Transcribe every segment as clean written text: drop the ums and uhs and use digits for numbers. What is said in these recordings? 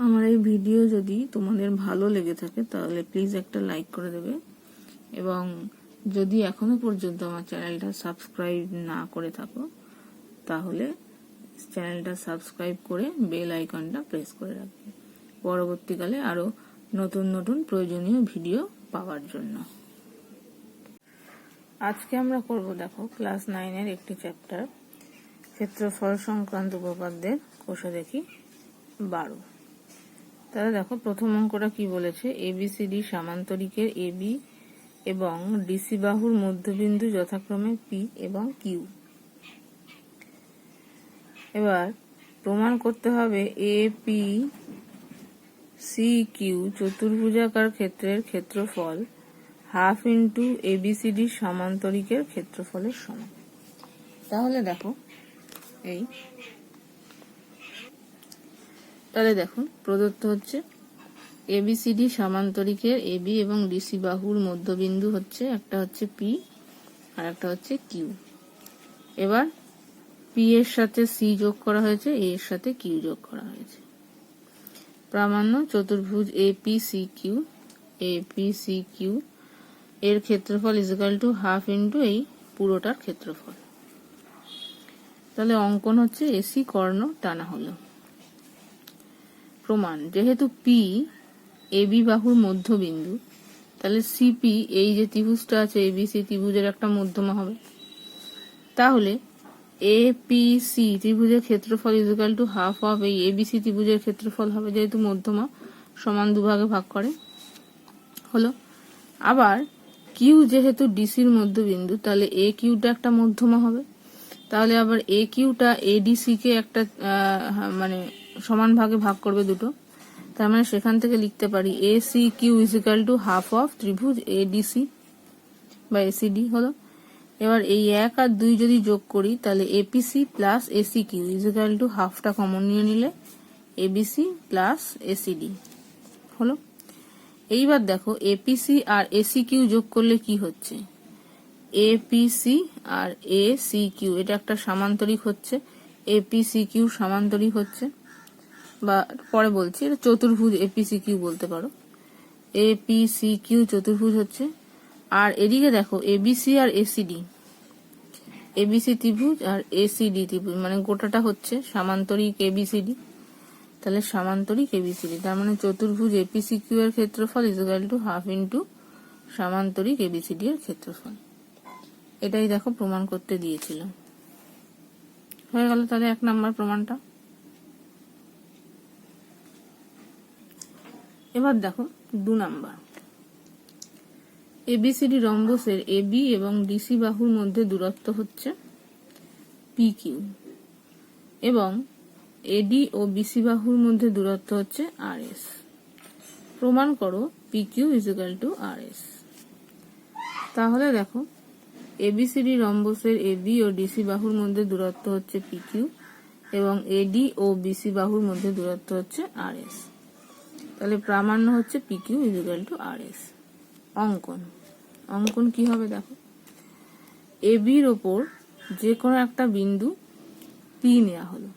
আমার এই ভিডিও যদি তোমাদের ভালো লেগে থাকে তাহলে প্লিজ একটা লাইক করে দেবে, এবং যদি এখনো পর্যন্ত আমার চ্যানেলটা সাবস্ক্রাইব না করে থাকো তাহলে চ্যানেলটা সাবস্ক্রাইব করে বেল আইকনটা প্রেস করে রাখবে পরবর্তীকালে আরো নতুন নতুন প্রয়োজনীয় ভিডিও পাওয়ার জন্য। আজকে আমরা করব, দেখো, ক্লাস 9 এর একটি চ্যাপ্টার ক্ষেত্রফল সংক্রান্ত উপপাদ্যের কোষে দেখি 12। তাহলে দেখো প্রথম অঙ্কটা কি বলেছে, এবিসিডি সামান্তরিকের এবি এবং ডিসি বাহুর মধ্যবিন্দু যথাক্রমে পি এবং কিউ। এবার প্রমাণ করতে হবে এ পি সি কিউ চতুর্ভুজাকার ক্ষেত্রের ক্ষেত্রফল হাফ ইন্টু এবিসিডি সামান্তরিকের ক্ষেত্রফলের সমান। তাহলে দেখো প্রদত্ত হচ্ছে এবিসিডি সামান্তরিকের এবি এবং ডিসি বাহুর মধ্যবিন্দু হচ্ছে, একটা হচ্ছে পি আর একটা হচ্ছে কিউ। এবার পি এর সাথে সি যোগ করা হয়েছে, এ এর সাথে কিউ যোগ করা হয়েছে। প্রামাণ্য চতুর্ভুজ এপিসি কিউ এর ক্ষেত্রফল ইজিক্যাল টু হাফ ইন্টু এই পুরোটার ক্ষেত্রফল। তাহলে অঙ্কন হচ্ছে এসি কর্ণ টানা হলো। প্রমাণ, যেহেতু পি এবি বাহুর মধ্যবিন্দু, তাহলে সিপি এই যে ত্রিভুজটা আছে এবিসি ত্রিভুজের একটা মধ্যমা হবে। তাহলে এপিসি ত্রিভুজের ক্ষেত্রফল ইজিক্যাল টু হাফ অফ এই এবিসি ত্রিভুজের ক্ষেত্রফল হবে, যেহেতু মধ্যমা সমান দুভাগে ভাগ করে হলো। আবার কিউ যেহেতু ডিসির মধ্যবিন্দু, তাহলে এ কিউটা একটা মধ্যমা হবে। তাহলে আবার এ কিউটা এডিসি কে একটা মানে সমান ভাগে ভাগ করবে দুটো। তার মানে সেখান থেকে লিখতে পারি A C Q equal to half of ত্রিভুজ এডিসি বা এসিডি হলো। এবার এই 1 আর 2 যদি যোগ করি তাহলে APC plus AC Q equal to হাফটা কমন নিয়ে নিলে এবিসি প্লাস এসিডি হলো। এইবার দেখো এপিসি আর এসি কিউ যোগ করলে কি হচ্ছে, এপিসি আর এসি কিউ এটা একটা সামান্তরিক হচ্ছে, এপিসি কিউ সামান্তরিক হচ্ছে, বা পরে বলছি এটা চতুর্ভুজ এপিসি কিউ বলতে পারো। এপিসি কিউ চতুর্ভুজ হচ্ছে। আর এদিকে দেখো এবিসি আর এসিডি, এবিসি ত্রিভুজ আর এসিডি ত্রিভুজ, মানে গোটাটা হচ্ছে সামান্তরিক এবিসিডি। তাহলে সামান্তরিক এবিসিডি, তার মানে চতুর্ভুজ এপিসি কিউ এর ক্ষেত্রফল ইজিক্যাল টু হাফ ইন্টু সামান্তরিক এবিসিডি এর ক্ষেত্রফল। এটাই দেখো প্রমাণ করতে দিয়েছিল। হয়ে গেল তাহলে 1 নাম্বার প্রমাণটা। এবার দেখো 2 নাম্বার, এবিসিডি রম্বসের এবি এবং ডিসি বাহুর মধ্যে দূরত্ব হচ্ছে পি কিউ এবং এডি ও বিসি বাহুর মধ্যে দূরত্ব হচ্ছে আর এস। প্রমাণ করো P Q equal to R S. তাহলে দেখো এবিসিডি রম্বসের এবি ও ডিসি বাহুর মধ্যে দূরত্ব হচ্ছে পি কিউ এবং এডি ও বিসি বাহুর মধ্যে দূরত্ব হচ্ছে আর এস। তাহলে প্রামাণ্য হচ্ছে P Q equal to R S. অঙ্কন কি হবে দেখো, এবির ওপর যে কোনো একটা বিন্দু পি নেওয়া হলো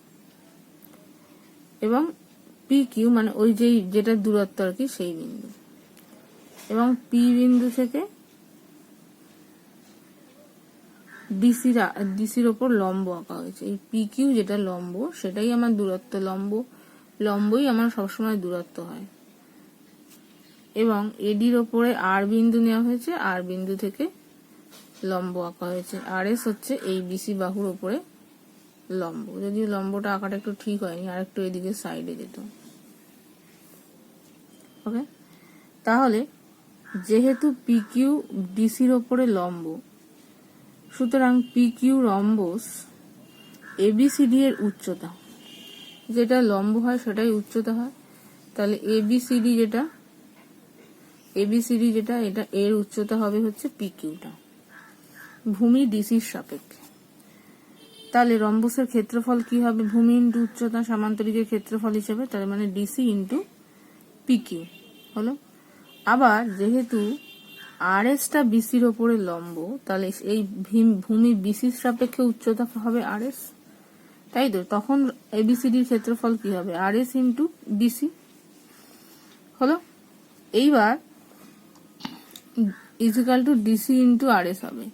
এবং পি কিউ মানে ওই যেটা দূরত্ব আর কি সেই বিন্দু, এবং পি বিন্দু থেকে ডিসির ওপর লম্ব আঁকা হয়েছে। এই পি কিউ যেটা লম্ব সেটাই আমার দূরত্ব, লম্বই আমার সবসময় দূরত্ব হয়। এবং এডির ওপরে আর বিন্দু নেওয়া হয়েছে, আর বিন্দু থেকে লম্ব আঁকা হয়েছে। আর এস হচ্ছে এই বিসি বাহুর ওপরে লম্ব, যদিও লম্বটা আঁকাটা একটু ঠিক হয়নি, আর একটু এদিকে সাইডে যেত। ওকে, তাহলে যেহেতু পি কিউ ডিসির ওপরে লম্ব, সুতরাং পি কিউ রম্বস এবিসিডি এর উচ্চতা, যেটা লম্ব হয় সেটাই উচ্চতা হয়। তাহলে এবিসিডি যেটা এটা এর উচ্চতা হবে হচ্ছে পি কিউটা ভূমি ডিসির সাপেক্ষে। তাহলে রম্বসের ক্ষেত্রফল কি হবে, ভূমি ইন্টু উচ্চতা সামান্তরিকের ক্ষেত্রফল হিসেবে, তাহলে মানে ডিসি ইন্টু পি কিউ হলো। আবার যেহেতু আর এসটা বিসির ওপরে লম্ব, তাহলে এই ভূমি বিসির সাপেক্ষে উচ্চতা হবে আর এস, তাই তো। তখন এবিসিডির ক্ষেত্রফল কি হবে, আর এস ইন্টু ডিসি। হলো। এইবার equal to DC into R S হবে,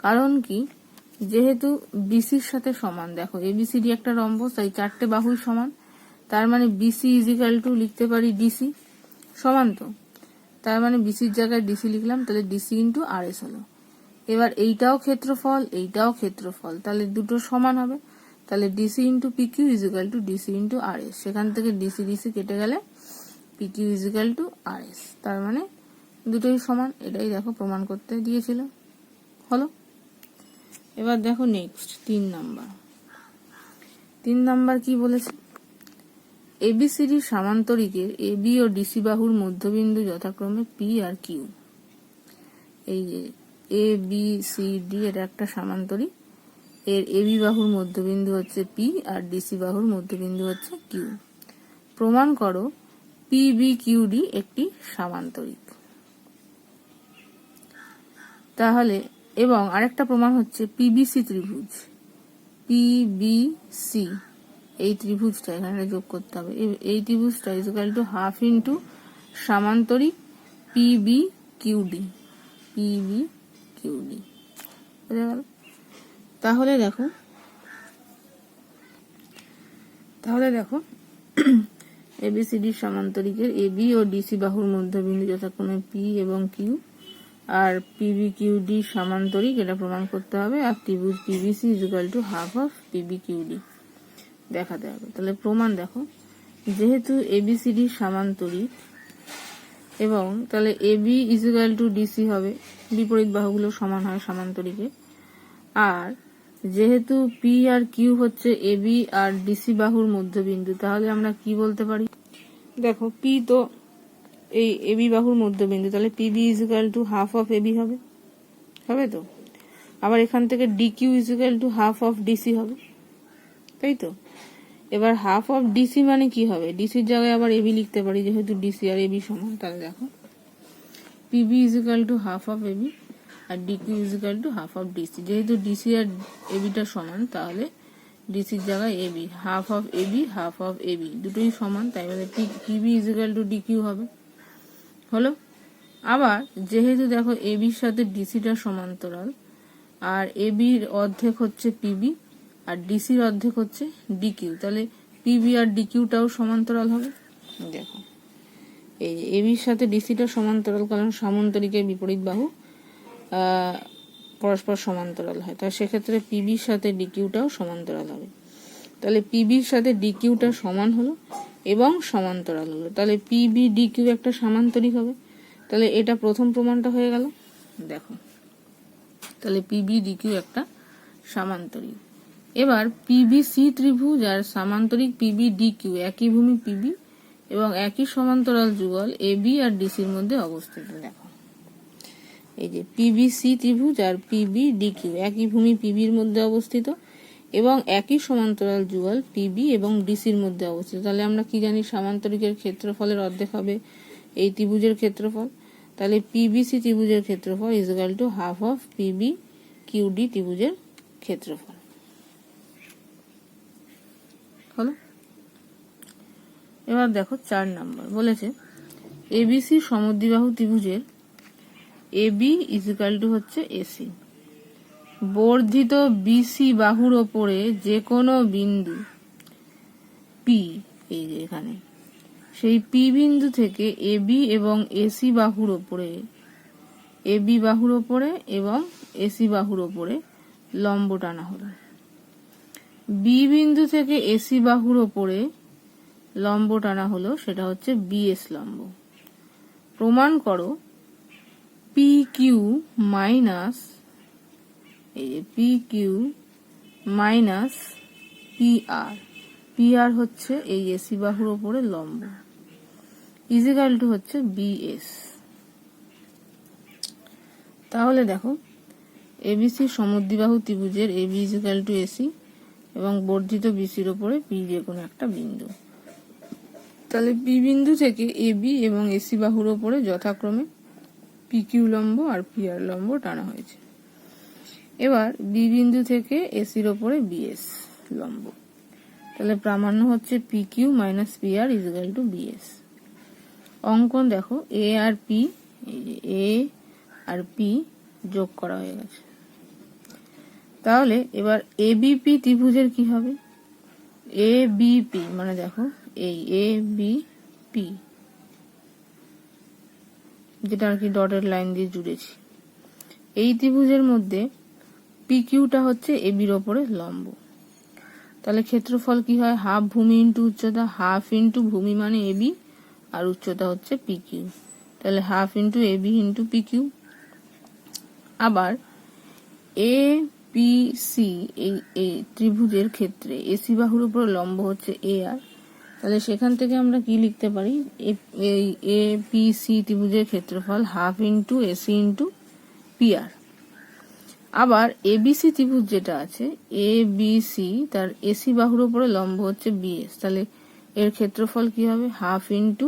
কারণ কি, যেহেতু বিসির সাথে সমান, দেখো এবিসিডি একটা রম্বস, তাই চারটে বাহুই সমান, তার মানে বিসি ইজিক্যাল টু লিখতে পারি ডিসি, সমান তো, তার মানে বিসির জায়গায় ডিসি লিখলাম, তাহলে ডিসি ইন্টু আর এস হলো। এবার এইটাও ক্ষেত্রফল, এইটাও ক্ষেত্রফল, তাহলে দুটো সমান হবে, তাহলে DC into PQ equal to DC into R S, সেখান থেকে ডিসি ডিসি কেটে গেলে PQ equal to R S, তার মানে দুটোই সমান। এটাই দেখো প্রমাণ করতে দিয়েছিল, হলো। এবার দেখো নেক্সট 3 নাম্বার। 3 নাম্বার কি বলেছে, এবিসিডি সামান্তরিকের এবি ও ডিসি বাহুর মধ্যবিন্দু যথাক্রমে পি আর কিউ। এই যে এ বি সি ডি এটা একটা সামান্তরিক, এর এবি বাহুর মধ্যবিন্দু হচ্ছে পি আর ডিসি বাহুর মধ্যবিন্দু হচ্ছে কিউ। প্রমাণ করো পি বি কিউ ডি একটি সামান্তরিক। তাহলে এবং আরেকটা প্রমাণ হচ্ছে পিবিসি ত্রিভুজ, পিবিসি এই ত্রিভুজটা এখানে যোগ করতে হবে, এই ত্রিভুজটা ইকুয়াল টু হাফ ইন্টু সামান্তরিক পিবি কিউডি, পিবি কিউডি, বুঝা গেল। তাহলে দেখো এবিসিডি সামান্তরিকের এবি ও ডিসি বাহুর মধ্যবিন্দু যথাক্রমে পি এবং কিউ, আর পিবি কিউডি সামান্তরিক, এটা প্রমাণ করতে হবে, আর ত্রিভুজ PBC equal to half of PB QD দেখাতে হবে। তাহলে প্রমাণ দেখো, যেহেতু এবিসিডি সামান্তরিক এবং তাহলে এবি ইকুয়াল টু ডিসি হবে, বিপরীত বাহুগুলো সমান হয় সামান্তরিকে, আর যেহেতু পি আর কিউ হচ্ছে এবি আর ডিসি বাহুর মধ্যবিন্দু, তাহলে আমরা কি বলতে পারি, দেখো পি তো এই এবি বাহুর মধ্যবিন্দু, তাহলে PB equal to half of AB হবে, হবে তো। আবার এখান থেকে DQ equal to half of DC হবে, তাই তো। এবার হাফ অফ ডিসি মানে কি হবে, ডিসির জায়গায় আবার এবি লিখতে পারি, যেহেতু ডিসি আর এবি সমান, তাহলে দেখো PB equal to half of AB আর DQ equal to half of DC, যেহেতু ডিসি আর এবিটা সমান, তাহলে ডিসির জায়গায় AB, half of AB half of AB দুটোই সমান, তাই বলে পিবি ইকুয়াল টু ডিকিউ হবে, হলো। আবার যেহেতু দেখো এবির সাথে ডিসিটা সমান্তরাল, আর এবির অর্ধেক হচ্ছে পিবি আর ডিসির অর্ধেক হচ্ছে ডিকিউ, তাহলে পিবি আর ডিকিউটাও সমান্তরাল হবে। দেখো এই এবির সাথে ডিসিটা সমান্তরাল, কারণ সামান্তরিকের বিপরীত বাহু পরস্পর সমান্তরাল হয়, তাই সেক্ষেত্রে পিবির সাথে ডিকিউটাও সমান্তরাল হবে। তাহলে পিবির সাথে ডিকিউটা সমান হলো এবং সমান্তরাল হলো, তাহলে পিবি ডিকিউ একটা সামান্তরিক হবে। তাহলে এটা প্রথম প্রমাণটা হয়ে গেল। দেখো তাহলে পিবি ডিকিউ একটা সামান্তরিক। এবার পিবিসি ত্রিভুজ আর সামান্তরিক পিবি ডিকিউ একই ভূমি পিবি এবং একই সমান্তরাল যুগল এবি আর ডিসির মধ্যে অবস্থিত। দেখো এই যে পিবিসি ত্রিভুজ আর পিবি ডিকিউ একই ভূমি পিবির মধ্যে অবস্থিত এবং একই সমান্তরাল যুগল পিবি এবং ডিসির মধ্যে অবস্থিত। তাহলে আমরা কি জানি, সামান্তরিকের ক্ষেত্রফলের অর্ধেক হবে এই ত্রিভুজের ক্ষেত্রফল, তাহলে পিবিসি ত্রিভুজের ক্ষেত্রফল is equal to half of PB QD ত্রিভুজের ক্ষেত্রফল, হলো। এবার দেখো 4 নাম্বার বলেছে এবিসি সমদ্বিবাহু ত্রিভুজের এবি ইজ ইকুয়াল টু হচ্ছে এসি, বর্ধিত বিসি বাহুর ওপরে যে কোনো বিন্দু পি, এই যে এখানে সেই পি বিন্দু থেকে এবি এবং এসি বাহুর ওপরে, এবি বাহুর ওপরে এবং এসি বাহুর ওপরে লম্ব টানা হলো। বি বিন্দু থেকে এসি বাহুর ওপরে লম্ব টানা হলো, সেটা হচ্ছে বিএস লম্ব। প্রমাণ করো পি কিউ মাইনাস, এই যে পি কিউ মাইনাস পি আর হচ্ছে এই এসি বাহুর ওপরে লম্ব, ইজিক্যাল টু হচ্ছে বিএস। তাহলে দেখো এবিসি সমদ্বিবাহু ত্রিভুজের এবি ইজিক্যাল টু এসি এবং বর্ধিত বিসির ওপরে পি যে কোনো একটা বিন্দু, তাহলে পি বিন্দু থেকে এবি এবং এসি বাহুর ওপরে যথাক্রমে পি কিউ লম্ব আর পি আর লম্ব টানা হয়েছে। এবার বি বিন্দু থেকে এসির ওপরে বিএস লম্ব, তাহলে প্রামাণ্য হচ্ছে পি কিউ মাইনাস পি আর ইজিক্যাল টু বিএস। অঙ্কন দেখো এ আর পি, এ আর পি যোগ করা হয়ে গেছে। তাহলে এবার এবিপি ত্রিভুজের কি হবে? এ বিপি মানে দেখো এই এ বিপি যেটা আর কি ডটের লাইন দিয়ে জুড়েছি, এই ত্রিভুজের মধ্যে পি কিউটা হচ্ছে এবির ওপরে লম্ব। তাহলে ক্ষেত্রফল কি হয়? হাফ ভূমি ইন্টু উচ্চতা, হাফ ইন্টু ভূমি মানে এবি আর উচ্চতা হচ্ছে পি কিউ, তাহলে half into AB into P Q. আবার এ পি সি এই ত্রিভুজের ক্ষেত্রে এসি বাহুর উপর লম্ব হচ্ছে এ আর, তাহলে সেখান থেকে আমরা কি লিখতে পারি? এ পি সি ত্রিভুজের ক্ষেত্রফল half into AC into P R. আবার এবিসি ত্রিভুজ যেটা আছে এ বি সি, তার এসি বাহুর উপরে লম্ব হচ্ছে বিএস, তাহলে এর ক্ষেত্রফল কি হবে? Half into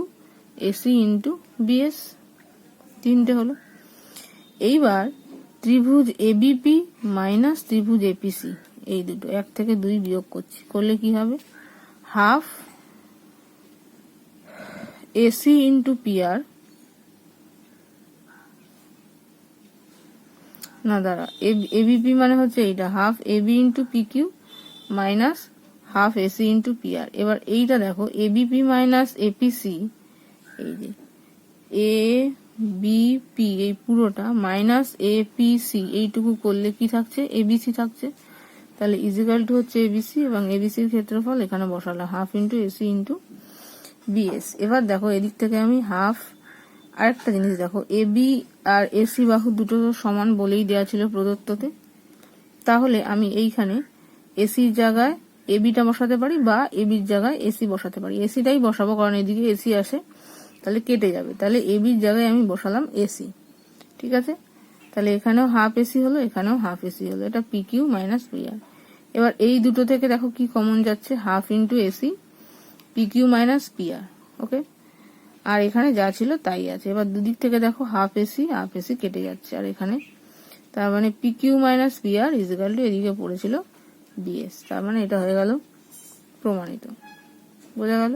AC into BS. তিনটে হলো। এইবার ত্রিভুজ এবিপি মাইনাস ত্রিভুজ এপিসি, এই দুটো এক থেকে দুই বিয়োগ করছি, করলে কি হবে? হাফ এসি ইন্টু পিআর, না দাঁড়া, এবিপি মানে হচ্ছে এইটা half AB into P Q minus half AC into PR. এবার এইটা দেখো এবিপি মাইনাস এপিসি, এই যে এ বিপি এই পুরোটা মাইনাস এপিসি এইটুকু করলে কি থাকছে? এবিসি থাকছে, তাহলে ইজিক্যাল টু হচ্ছে এবিসি এবং এবিসির ক্ষেত্রফল এখানে বসালাম half into AC into BS. এবার দেখো এদিক থেকে আমি হাফ, আরেকটা জিনিস দেখো এবি আর এসি বাহু দুটো সমান বলেই দেওয়া ছিল প্রদত্ততে, তাহলে আমি এইখানে এসির জায়গায় এবিটা বসাতে পারি বা এবির জায়গায় এসি বসাতে পারি। এসিটাই বসাবো কারণ এদিকে এসি আসে, তাহলে কেটে যাবে, তাহলে এবির জায়গায় আমি বসালাম এসি। ঠিক আছে, তাহলে এখানেও হাফ এসি হলো, এখানেও হাফ এসি হলো, এটা P Q minus P R. এবার এই দুটো থেকে দেখো কি কমন যাচ্ছে? Half into AC P Q minus P R. Okay, আর এখানে যা ছিল তাই আছে। এবার দুদিক থেকে দেখো হাফ এসি কেটে যাচ্ছে, আর এখানে তার মানে পি কিউ মাইনাস পি আর ইজিক্যাল টু এদিকে পড়েছিল বিএস, তার মানে এটা হয়ে গেল প্রমাণিত। বোঝা গেল?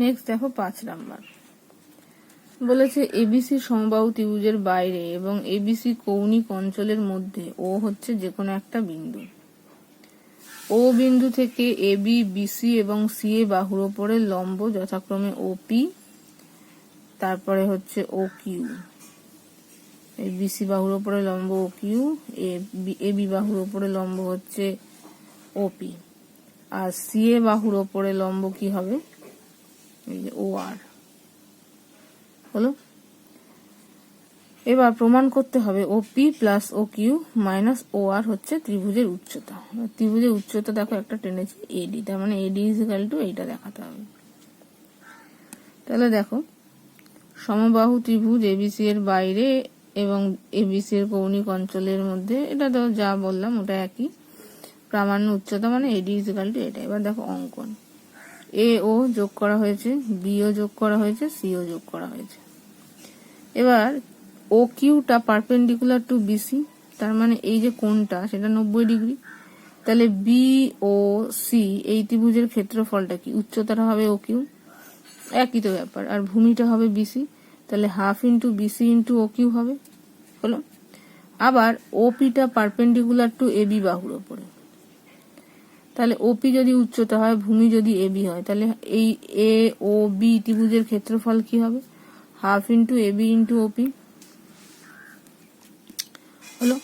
নেক্সট দেখো 5 নাম্বার বলেছে এবিসি সমবাহু ত্রিভুজের বাইরে এবং এবিসি কৌণিক অঞ্চলের মধ্যে ও হচ্ছে যে কোনো একটা বিন্দু। ও বিন্দু থেকে এবি, বিসি এবং সিএ বাহুর ওপরে লম্ব যথাক্রমে ওপি, তারপরে হচ্ছে ও কিউ। এই বিসি বাহুর ওপরে লম্ব ও কিউ, এবি বাহুর ওপরে লম্ব হচ্ছে ওপি, আর সিএ বাহুর ওপরে লম্ব কি হবে? এই যে ও আর হলো। এবার প্রমাণ করতে হবে ওপি প্লাস ও কিউ মাইনাস ও আর হচ্ছে ত্রিভুজের উচ্চতা। ত্রিভুজের উচ্চতা দেখো একটা টেনেছি এডি, তার মানে এডি ইজ ইকুয়াল টু এইটা দেখাতে হবে। তাহলে দেখো সমবাহু ত্রিভুজ এবিসি এর বাইরে এবং এবিসি এর কৌণিক অঞ্চলের মধ্যে, এটা তো যা বললাম ওটা একই, প্রামাণ্য উচ্চতা মানে এডি ইজ ইকুয়াল টু এটা। এবার দেখো অঙ্কন এ ও যোগ করা হয়েছে, বি ও যোগ করা হয়েছে, সি ও যোগ করা হয়েছে। এবার ও কিউটা পারপেন্ডিকুলার টু বিসি, তার মানে এই যে কোণটা সেটা 90 ডিগ্রি, তাহলে বি ও সি এই ত্রিভুজের ক্ষেত্রফলটা কি? উচ্চতাটা হবে ও কিউ, একই তো ব্যাপার, আর ভূমিটা হবে বিসি, তাহলে half into BC into O Q হবে, হলো। আবার ওপিটা পারপেন্ডিকুলার টু এবি বাহুর ওপরে, তাহলে ওপি যদি উচ্চতা হয়, ভূমি যদি এবি হয়, তাহলে এই এ ও বি ত্রিভুজের ক্ষেত্রফল কি হবে? হাফ ইন্টু এবি ইন্টু ওপি, হলো।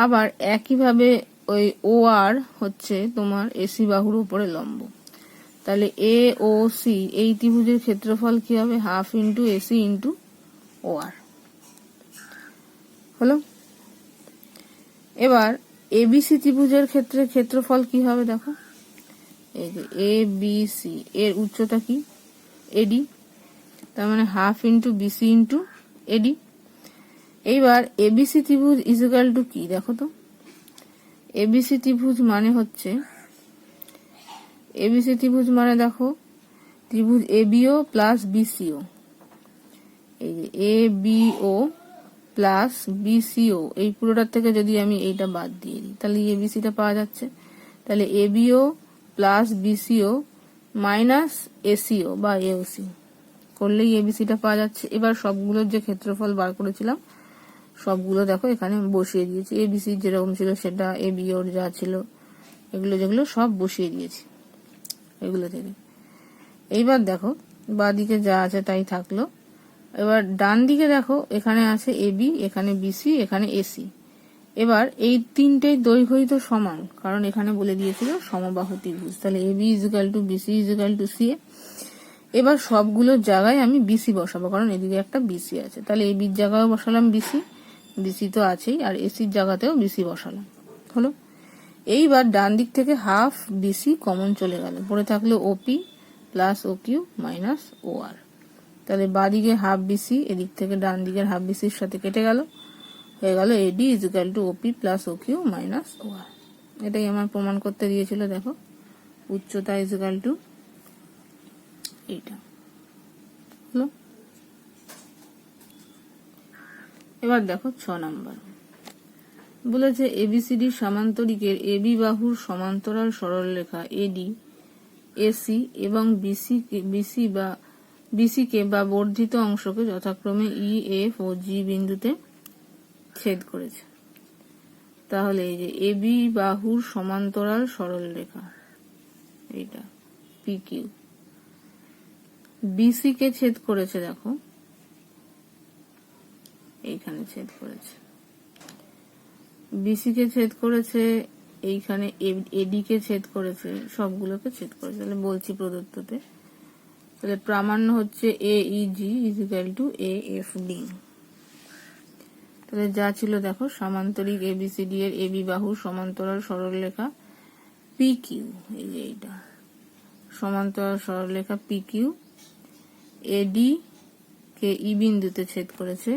আবার একইভাবে ওই ও আর হচ্ছে তোমার এসি বাহুর উপরে লম্ব, তাহলে এ ও সি এই ত্রিভুজের ক্ষেত্রফল কি হবে? হাফ ইন্টু এসি ইন্টু ও আর, হলো। এবার এবিসি ত্রিভুজের ক্ষেত্রে ক্ষেত্রফল কি হবে দেখো, এই যে এ বি সি এর উচ্চতা কি? এডি, তার মানে half into BC into AD. এইবার এবিসি ত্রিভুজ ইজিক্যাল টু কি দেখো তো, এবিসি ত্রিভুজ মানে হচ্ছে, এবিসি ত্রিভুজ মানে দেখো ত্রিভুজ এবিও প্লাস বিসিও, এই যে এ বিও প্লাস বিসিও এই পুরোটার থেকে যদি আমি এইটা বাদ দিয়ে দিই তাহলে এবিসিটা পাওয়া যাচ্ছে, তাহলে এবিও প্লাস বিসিও মাইনাস এসিও বা এওসি করলেই এবিসিটা পাওয়া যাচ্ছে। এবার সবগুলোর যে ক্ষেত্রফল বার করেছিলাম সবগুলো দেখো এখানে বসিয়ে দিয়েছি, এবিসি যেরকম ছিল সেটা, এবিওর যা ছিল এগুলো যেগুলো সব বসিয়ে দিয়েছি এগুলো থেকে। এইবার দেখো বাঁদিকে যা আছে তাই থাকলো। এবার ডান দিকে দেখো এখানে আছে এবি, এখানে বিসি, এখানে এসি। এবার এই তিনটেই দৈর্ঘ্যই তো সমান, কারণ এখানে বলে দিয়েছিল সমবাহু ত্রিভুজ। তাহলে AB equal to BC equal to C. এবার সবগুলোর জায়গায় আমি বিসি বসাবো, কারণ এদিকে একটা বিসি আছে। তাহলে এবির জায়গায় বসালাম বিসি, বিসি তো আছেই, আর এসির জায়গাতেও বিসি বসালাম। হলো। এইবার ডান দিক থেকে হাফ বিসি কমন চলে গেল, পড়ে থাকলো ওপি প্লাস ও কিউ মাইনাস ও আর। তাহলে বাঁদিকে হাফ বিসি এদিক থেকে ডান দিকের হাফ বিসির সাথে কেটে গেল, হয়ে গেল এডি ইজিক্যাল টু ওপি প্লাস ও কিউ মাইনাস ও আর। এটাই আমার প্রমাণ করতে দিয়েছিল। দেখো উচ্চতা ইজিক্যাল টু এইটা হলো। এবার দেখো 6 নাম্বার বলেছে এবিসিডি সমান্তরিকের এবি বাহুর সমান্তরাল সরলরেখা এডি এসি এবং বিসি কে বা বর্ধিত অংশকে যথাক্রমে ই, এফ ও জি বিন্দুতে ছেদ করেছে। তাহলে এই যে এবি বাহুর সমান্তরাল সরলরেখা এইটা পি কিউ, বিসি কে ছেদ করেছে, দেখো এইখানে ছেদ করেছে, বিসি কে ছেদ করেছে, এইখানে এডি কে ছেদ করেছে, সবগুলোকে ছেদ করেছে। তাহলে বলছি প্রদত্ততে, তাহলে প্রামাণ্য হচ্ছে A E G equal to A F D. তাহলে যা ছিল দেখো সামান্তরিক এবিসিডি এর এবি বাহুর সমান্তরাল সরলরেখা পি কিউ, এই যে এইটা সমান্তরাল সরলরেখা পি কিউ, এডি কে ই বিন্দুতে ছেদ করেছে,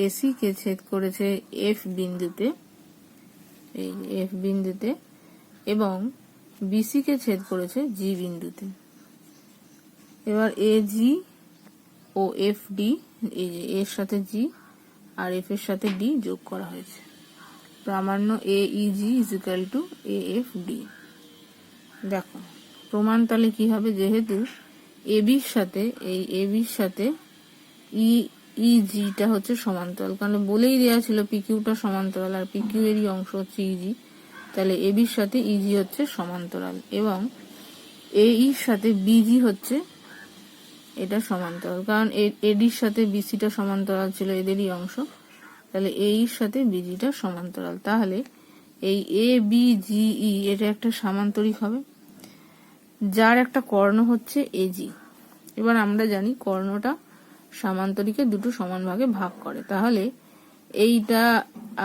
এসি কে ছেদ করেছে এফ বিন্দুতে, এই এফ বিন্দুতে, এবং বিসি কে ছেদ করেছে জি বিন্দুতে। এবার এ জি ও এফ ডি, এই যে এর সাথে জি আর এফ এর সাথে ডি যোগ করা হয়েছে। প্রামাণ্য A E G equal to A F D. দেখো প্রমাণ তাহলে কি হবে, যেহেতু এবির সাথে এই এবির সাথে ই জিটা হচ্ছে সমান্তরাল, কারণ বলেই দেওয়া ছিল পিকিউটা সমান্তরাল আর পিকিউ এরই অংশ হচ্ছে ইজি, তাহলে এবির সাথে ইজি হচ্ছে সমান্তরাল, এবং এর সাথে বিজি হচ্ছে এটা সমান্তরাল, কারণ এডির সাথে বিসিটা সমান্তরাল ছিল, এদেরই অংশ, তাহলে এর সাথে বিজিটা সমান্তরাল। তাহলে এই এ বি জি ই এটা একটা সামান্তরিক হবে, যার একটা কর্ণ হচ্ছে এজি। এবার আমরা জানি কর্ণটা সামান্তরিকে দুটো সমান ভাগে ভাগ করে, তাহলে এইটা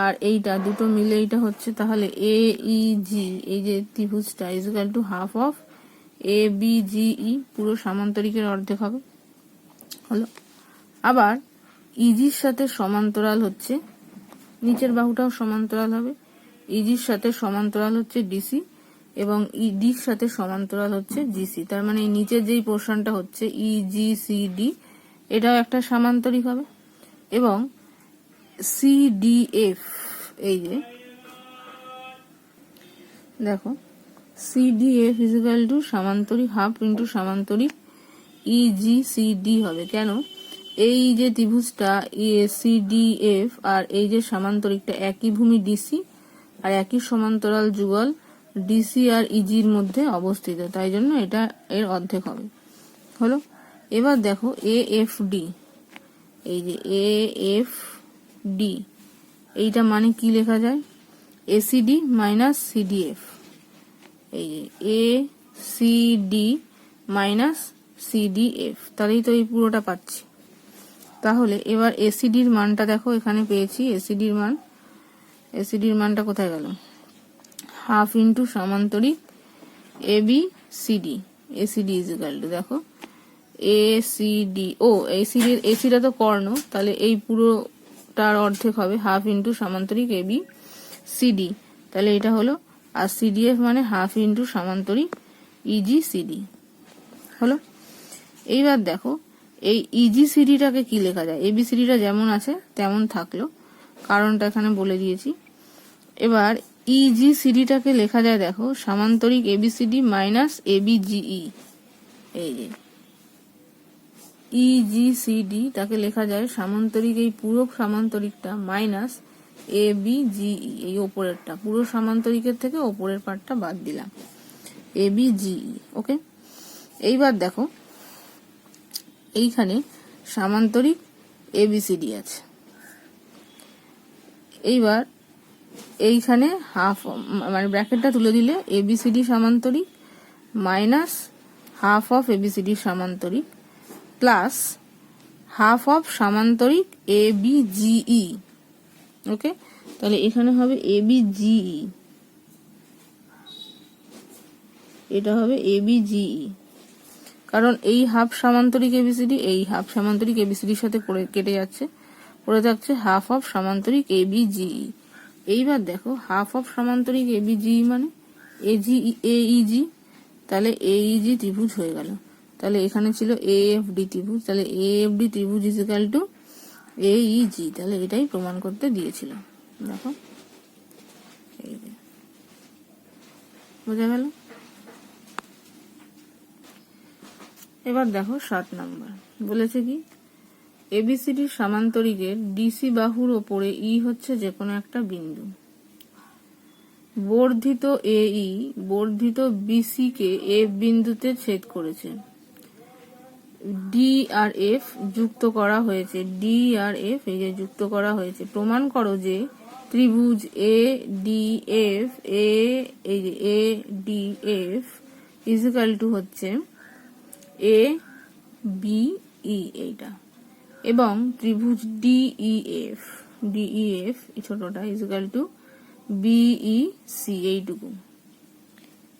আর এইটা দুটো মিলে এইটা হচ্ছে, তাহলে এ ই জি এই যে ত্রিভুজটা equal to half of A B G E, পুরো সামান্তরিকের অর্ধেক হবে। হলো। আবার ইজির সাথে সমান্তরাল হচ্ছে, নিচের বাহুটাও সমান্তরাল হবে, ইজির সাথে সমান্তরাল হচ্ছে ডিসি এবং ইডির সাথে সমান্তরাল হচ্ছে জিসি। তার মানে এই নিচের যেই পোর্শনটা হচ্ছে ইজি সি ডি এটাও একটা সামান্তরিক হবে, এবং সিডিএফ এই যে দেখো সিডিএফ ইজিক্যাল টু সামান্তরিক হাফ ইন্টু সামান্তরিক ইজি সিডি হবে। কেন, এই যে ত্রিভুজটা সিডিএফ আর এই যে সামান্তরিকটা একই ভূমি ডিসি আর একই সমান্তরাল যুগল ডিসি আর ইজির মধ্যে অবস্থিত, তাই জন্য এটা এর অর্ধেক হবে। হলো। এবার দেখো এ এফ ডি, এই যে এ এফ ডি এইটা মানে কি লেখা যায়, এসিডি মাইনাস সিডিএফ, এই যে এ সিডি মাইনাস সিডিএফ, তাহলেই তো এই পুরোটা পাচ্ছি। তাহলে এবার এসিডির মানটা দেখো এখানে পেয়েছি, এসিডির মানটা কোথায় গেল, হাফ ইন্টু সামান্তরিক A B CD, ACD equal to দেখো এ সিডি, ও এসিডা তো কর্ণ, তাহলে এই পুরোটার অর্ধেক হবে হাফ ইন্টু সামান্তরিক এ বি সিডি, তাহলে এটা হলো, আর সিডিএফ মানে হাফ ইন্টু সামান্তরিক ইজি সিডি। হলো। এইবার দেখো এই ইজি সিডিটাকে কি লেখা যায়, এবিসিডিটা যেমন আছে তেমন থাকলো, কারণটা এখানে বলে দিয়েছি। এবার ইজিসিডিটাকে লেখা যায় দেখো সামান্তরিক এবিসিডি মাইনাস এবিজিই। এই যে ইজিসিডি তাকে লেখা যায় সামান্তরিক, এই পুরো সামান্তরিকটা মাইনাস এবিজিই, এই ওপরেরটা পুরো সামান্তরিকের থেকে ওপরের পার্টটা বাদ দিলাম, এবিজিই। ওকে, এইবার দেখো এইখানে সামান্তরিক এবিসিডি আছে। এইবার এইখানে হাফ মানে ব্র্যাকেটটা তুলে দিলে এবিসিডি সামান্তরিক মাইনাস হাফ অফ এবিসিডি সামান্তরিক প্লাস হাফ অফ সামান্তরিক এবিজিই। ওকে, তাহলে এখানে হবে এবিজিই, এটা হবে এবিজিই, কারণ এই হাফ সামান্তরিক এবিসিডি এই হাফ সামান্তরিক এবিসিডির সাথে কেটে যাচ্ছে, পড়ে থাকছে হাফ অফ সামান্তরিক এবিজিই। এইবার দেখো হাফ অফ সামান্তরিক এবিজিই মানে এইজি, তাহলে এইজি ত্রিভুজ হয়ে গেল। তাহলে এখানে ছিল এএফডি ত্রিভুজ, তাহলে এএফডি ত্রিভুজ ইজ ইকুয়াল টু এইজি, তাহলে এটাই প্রমাণ করতে দিয়েছিল। দেখো বোঝা গেল। এবার দেখো 7 নাম্বার বলেছে কি এবিসিডির সামান্তরিকের ডিসি বাহুর ওপরে ই হচ্ছে যে কোনো একটা বিন্দু, বর্ধিত এই বর্ধিত বিসি কে এফ বিন্দুতে ছেদ করেছে, ডি আর এফ যুক্ত করা হয়েছে, ডি আর এফ এই যে যুক্ত করা হয়েছে। প্রমাণ করো যে ত্রিভুজ এ ডি এফ এই যে A D F is equal two হচ্ছে এ বি ই এইটা, এবং ত্রিভুজ ডিইএফ এই ছোটটা is equal to BE C এইটুকু।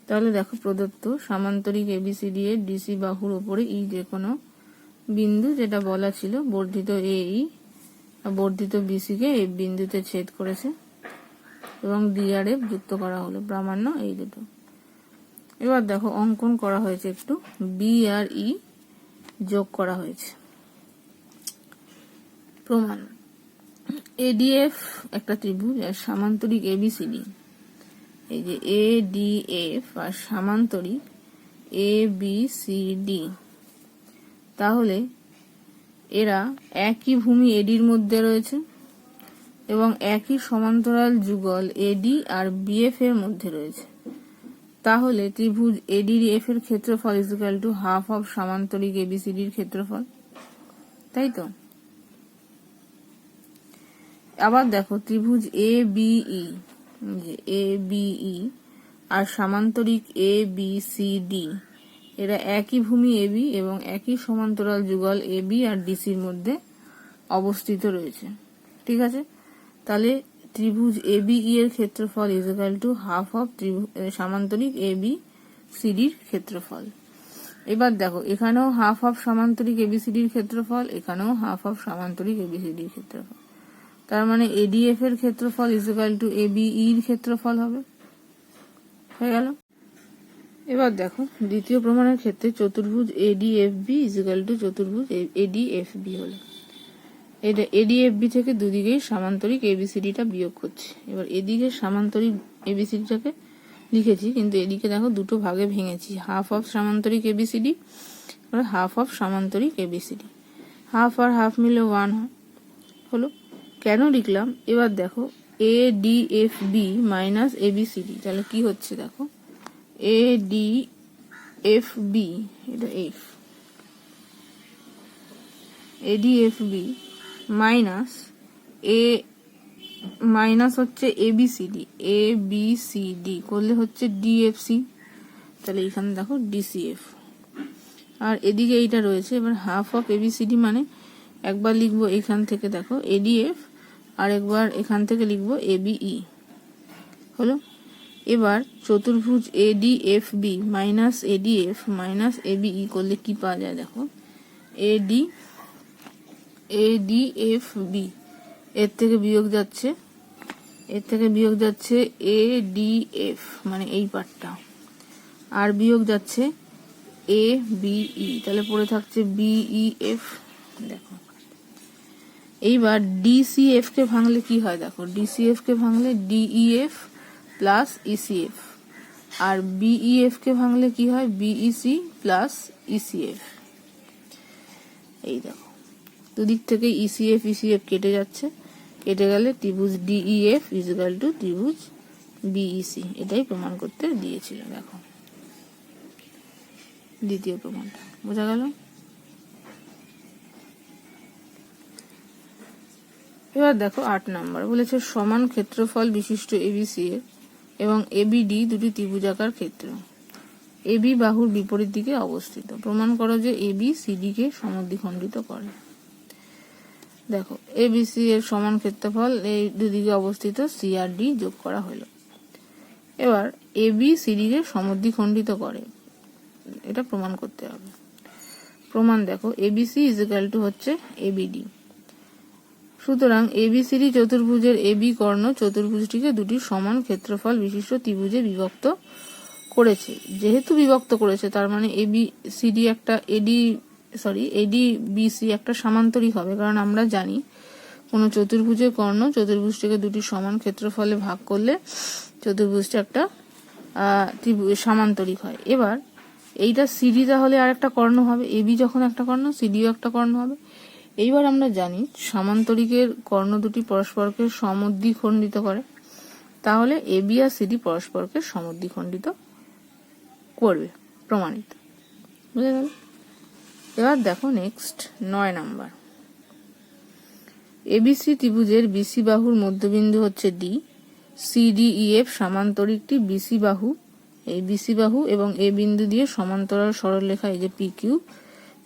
তাহলে দেখো প্রদত্ত সামান্তরিক এবিসিডি এর ডিসি বাহুর উপরে ই যে কোনো বিন্দু, যেটা বলা ছিল বর্ধিত এই বর্ধিত বিসি কে এফ বিন্দুতে ছেদ করেছে এবং ডি আর এফ যুক্ত করা হলো, প্রামাণ্য এই দুটো। এবার দেখো অঙ্কন করা হয়েছে, একটু বি আর ই যোগ করা হয়েছে। প্রমাণ এডিএফ একটা ত্রিভুজ আর সামান্তরিক এবিসিডি, এই যে এডিএফ আর সামান্তরিক এবিসিডি, তাহলে এরা একই ভূমি এডির মধ্যে রয়েছে এবং একই সমান্তরাল যুগল এডি আর বিএফ এর মধ্যে রয়েছে। তাহলে ত্রিভুজ এডির এফ এর ক্ষেত্রফল is equal to half of সামান্তরিক এবিসিডির ক্ষেত্রফল, তাই তো। আবার দেখো ত্রিভুজ এ বিই আর সামান্তরিক এ বি সি ডি, এরা একই ভূমি এবি এবং একই সমান্তরাল যুগল এবি আর ডিসির মধ্যে অবস্থিত রয়েছে, ঠিক আছে। তাহলে ত্রিভুজ এবিই এর ক্ষেত্রফল is equal to half of সামান্তরিক এবি সিডির ক্ষেত্রফল। এবার দেখো এখানেও হাফ অফ সামান্তরিক এবিসিডির ক্ষেত্রফল, এখানেও হাফ অফ সামান্তরিক এবিসিডির ক্ষেত্রফল, তার মানে এডিএফ এর ক্ষেত্রফল ইজ ইকুয়াল টু এবিই এর ক্ষেত্রফল হবে, হয়ে গেল। এবার দেখো দ্বিতীয় প্রমাণের ক্ষেত্রে চতুর্ভুজ এডিএফবি ইজ ইকুয়াল টু চতুর্ভুজ এডিএফবি হলো, এটা এডিএফবি থেকে দুদিকেই সামান্তরিক এবিসিডিটা বিয়োগ করছি। এবার এদিকে সামান্তরিক এবিসিডিটাকে লিখেছি, কিন্তু এদিকে দেখো দুটো ভাগে ভেঙেছি, হাফ অফ সামান্তরিক এবিসিডি আর হাফ অফ সামান্তরিক এবিসিডি, হাফ আর হাফ মিলে 1 হলো। কেন লিখলাম এবার দেখো এডিএফবি মাইনাস এবিসিডি, তাহলে কি হচ্ছে দেখো এডিএফবি, এটা এফ, এডিএফবি মাইনাস মাইনাস হচ্ছে এবিসিডি, এবিসিডি করলে হচ্ছে ডিএফসি, তাহলে এখানে দেখো ডিসিএফ, আর এদিকে এইটা রয়েছে। এবার হাফ অফ এবিসিডি মানে একবার লিখবো এখান থেকে দেখো এডিএফ, আর একবার এখান থেকে লিখবো এবিই হলো। এবার চতুর্ভুজ এডিএফবি মাইনাস এডিএফ মাইনাস এবিই করলে কি পাওয়া যায় দেখো এডিএফবি, এর থেকে বিয়োগ যাচ্ছে এডিএফ মানে এই পার্টটা, আর বিয়োগ যাচ্ছে এ বিই, তাহলে পড়ে থাকছে বিইএফ। দেখো এইবার ডিসিএফ কে ভাঙলে কি হয় দেখো, ডিসিএফ কে ভাঙলে ডিইএফ প্লাস ইসিএফ, আর বিইএফ কে ভাঙলে কি হয়, বিইসি প্লাস ইসিএফ। এই দেখো দুদিক থেকে ইসিএফ ইসিএফ কেটে যাচ্ছে, কেটে গেলে ত্রিভুজ ডিইএফ ইজিক্যাল টু ত্রিভুজ বিইসি। এটাই প্রমাণ করতে দিয়েছিল। দেখো দ্বিতীয় প্রমাণটা বোঝা গেল। এবার দেখো 8 নাম্বার বলেছে সমান ক্ষেত্রফল বিশিষ্ট এবিসি এর এবং এবিডি দুটি ত্রিভুজাকার ক্ষেত্র, এবি বাহুর বিপরীত দিকে অবস্থিত। প্রমাণ করো যে এবি সিডি কে সমদ্বিখণ্ডিত করে। দেখো এবিসি এর সমান ক্ষেত্রফল, এই দুদিকে অবস্থিত সি আর ডি যোগ করা হলো। এবার এবি সিডি কে সমদ্বিখণ্ডিত করে, এটা প্রমাণ করতে হবে। প্রমাণ দেখো এবিসি ইজিক্যাল টু হচ্ছে এবিডি। সুতরাং এবিসিডি চতুর্ভুজের এবি কর্ণ চতুর্ভুজটিকে দুটি সমান ক্ষেত্রফল বিশিষ্ট ত্রিভুজে বিভক্ত করেছে। যেহেতু বিভক্ত করেছে তার মানে এবিসিডি একটা এডিবিসি একটা সামান্তরিক হবে, কারণ আমরা জানি কোন চতুর্ভুজের কর্ণ চতুর্ভুজটিকে দুটি সমান ক্ষেত্রফলে ভাগ করলে চতুর্ভুজটা একটা সামান্তরিক হয়। এবার এইটা সিডি তাহলে আর একটা কর্ণ হবে, এবি যখন একটা কর্ণ সিডিও একটা কর্ণ হবে। এইবার আমরা জানি সামান্তরিকের কর্ণ দুটি পরস্পরকে সমদ্বিখণ্ডিত করে, তাহলে এবি আর সিডি পরস্পরকে সমদ্বিখণ্ডিত করবে, প্রমাণিত। বুঝে গেল? এবার দেখো নেক্সট 9 নাম্বার। এবিসি ত্রিভুজের বিসি বাহুর মধ্যবিন্দু হচ্ছে ডি, সিডিইএফ সামান্তরিকটি বিসি বাহু, এই বিসি বাহু এবং এ বিন্দু দিয়ে সমান্তরাল সরলরেখা এই যে পিকিউ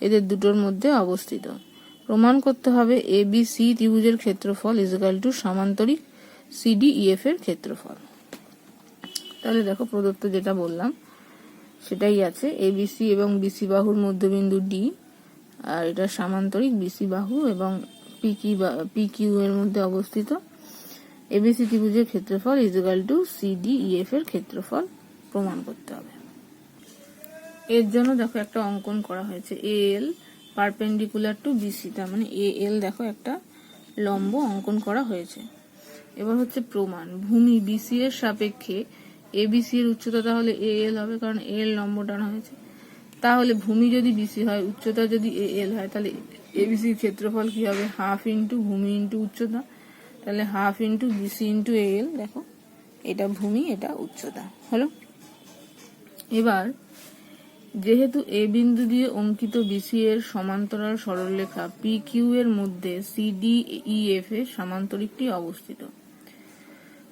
এদের দুটোর মধ্যে অবস্থিত। প্রমাণ করতে হবে এবিসি ত্রিভুজের ক্ষেত্রফল ইজিক্যাল টু সামান্তরিক সিডিইএফ এর ক্ষেত্রফল। তাহলে দেখো প্রদত্ত যেটা বললাম সেটাই আছে, এবিসি এবং বিসি বাহুর মধ্যবিন্দু ডি, আর এটা সামান্তরিক বিসি বাহু এবং পিকিউ এর মধ্যে অবস্থিত। এবিসি ত্রিভুজের ক্ষেত্রফল ইজিক্যাল টু সিডিইএফ এর ক্ষেত্রফল প্রমাণ করতে হবে। এর জন্য দেখো একটা অঙ্কন করা হয়েছে, এএল পারপেন্ডিকুলার টু বিসি, তার মানে এএল দেখো একটা লম্ব অঙ্কন করা হয়েছে। এবার হচ্ছে প্রমাণ, ভূমি বিসি এর সাপেক্ষে এবিসি এর উচ্চতা তাহলে এএল হবে, কারণ এএল লম্ব টানা হয়েছে। তাহলে ভূমি যদি বিসি হয় উচ্চতা যদি এএল হয় তাহলে এবিসির ক্ষেত্রফল কি হবে, হাফ ইন্টু ভূমি ইন্টু উচ্চতা, তাহলে half into BC into AL. দেখো এটা ভূমি এটা উচ্চতা হলো। এবার যেহেতু এ বিন্দু দিয়ে অঙ্কিত বিসি এর সমান্তরাল সরলরেখা পি কিউ এর মধ্যে সিডিইএফ এর সামান্তরিকটি অবস্থিত,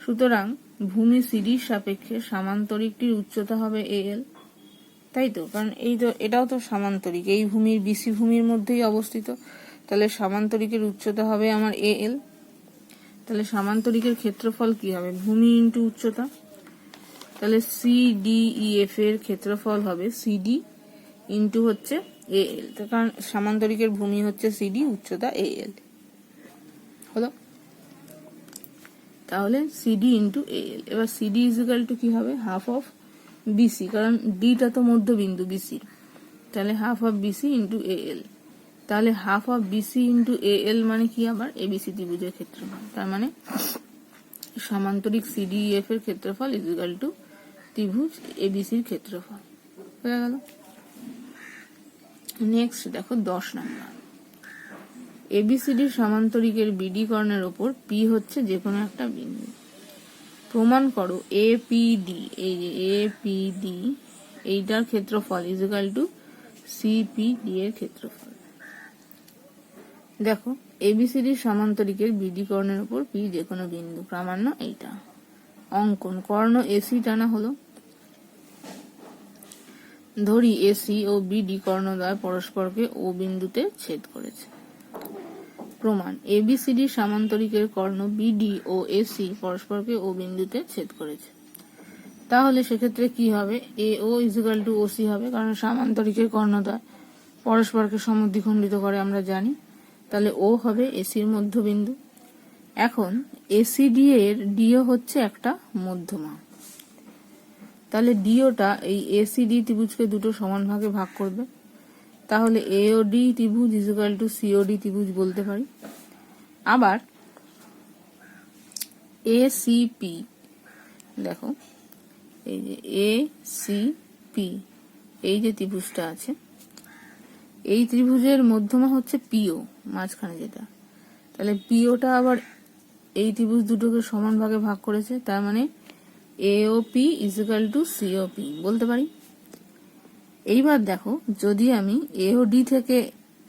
সুতরাং ভূমি সিডির সাপেক্ষে সামান্তরিকটির উচ্চতা হবে এএল, তাই তো? কারণ এই তো এটাও তো সামান্তরিক, এই ভূমির বিসি ভূমির মধ্যেই অবস্থিত, তাহলে সামান্তরিকের উচ্চতা হবে আমার এএল। তাহলে সামান্তরিকের ক্ষেত্রফল কি হবে, ভূমি ইন্টু উচ্চতা, তাহলে সিডিইএফ এর ক্ষেত্রফল হবে সিডি ইন্টু হচ্ছে এএল, কারণ সামান্তরিকের ভূমি হচ্ছে সিডি, উচ্চতা এএল হলো। তাহলে সিডি ইন্টু এএল। এবার সিডি ইজিক্যাল টু কি হবে, হাফ অফ বিসি, কারণ ডিটা তো মধ্যবিন্দু বিসির, তাহলে half of BC into AL. তাহলে half of BC into AL মানে কি, আবার এবিসি ত্রিভুজের ক্ষেত্রফল, তার মানে সামান্তরিক সিডিইএফ এর ক্ষেত্রফল ইজিক্যাল টু ত্রিভুজ এবিসির ক্ষেত্রফল। হয়ে গেল। নেক্সট দেখো 10 নাম্বার। এবিসিডি সামান্তরিকের বিডি কর্ণের ওপর পি হচ্ছে যে কোনো একটা বিন্দু। প্রমাণ করো এপিডি, এই যে এপিডি এইটার ক্ষেত্রফল ইজিক্যাল টু সিপিডি এর ক্ষেত্রফল। দেখো এবিসিডি সামান্তরিকের বিডি কর্ণের উপর পি যে কোনো বিন্দু, প্রামাণ্য এইটা। অঙ্কন, কর্ণ এসি টানা হলো, ধরি এসি ও বিডি কর্ণদ্বয় পরস্পরকে ও বিন্দুতে ছেদ করেছে। প্রমাণ, এবিসিডি সামান্তরিকের কর্ণ বিডি ও এসি পরস্পরকে ও বিন্দুতে ছেদ করেছে। তাহলে সেক্ষেত্রে কি হবে, এ ও ইজিক্যাল টু ওসি হবে, কারণ সামান্তরিকের কর্ণদ্বয় পরস্পরকে সমদ্বিখণ্ডিত করে আমরা জানি। তাহলে ও হবে এসির মধ্যবিন্দু। এখন এসিডি এর ডিও হচ্ছে একটা মধ্যমা, তাহলে ডিওটা এই এসিডি ত্রিভুজকে দুটো সমান ভাগে ভাগ করবে, তাহলে এওডি ত্রিভুজ ইজিক্যাল টু সিওডি ত্রিভুজ বলতে পারি। আবার এসিপি দেখো এই যে এ সি পি এই যে ত্রিভুজটা আছে, এই ত্রিভুজের মধ্যমা হচ্ছে পিও, মাঝখানে যেটা। তাহলে পিওটা আবার এই ত্রিভুজ দুটোকে সমান ভাগে ভাগ করেছে, তার মানে এওপি ইজিক্যাল টু সিওপি বলতে পারি। এইবার দেখো যদি আমি এওডি থেকে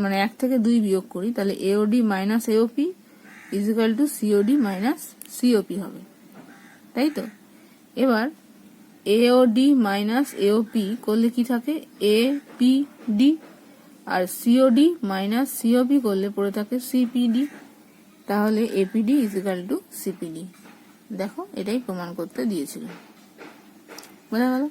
মানে 1 থেকে 2 বিয়োগ করি, তাহলে AOD minus AOP equal to COD minus COP হবে, তাই তো। এবার এওডি মাইনাস এওপি করলে কি থাকে, এপিডি, আর সিওডি মাইনাস সিওপি করলে পড়ে থাকে সিপিডি। তাহলে এপিডি ইজিক্যাল টু সিপিডি। দেখো এটাই প্রমাণ করতে দিয়েছিল, বোঝা গেল।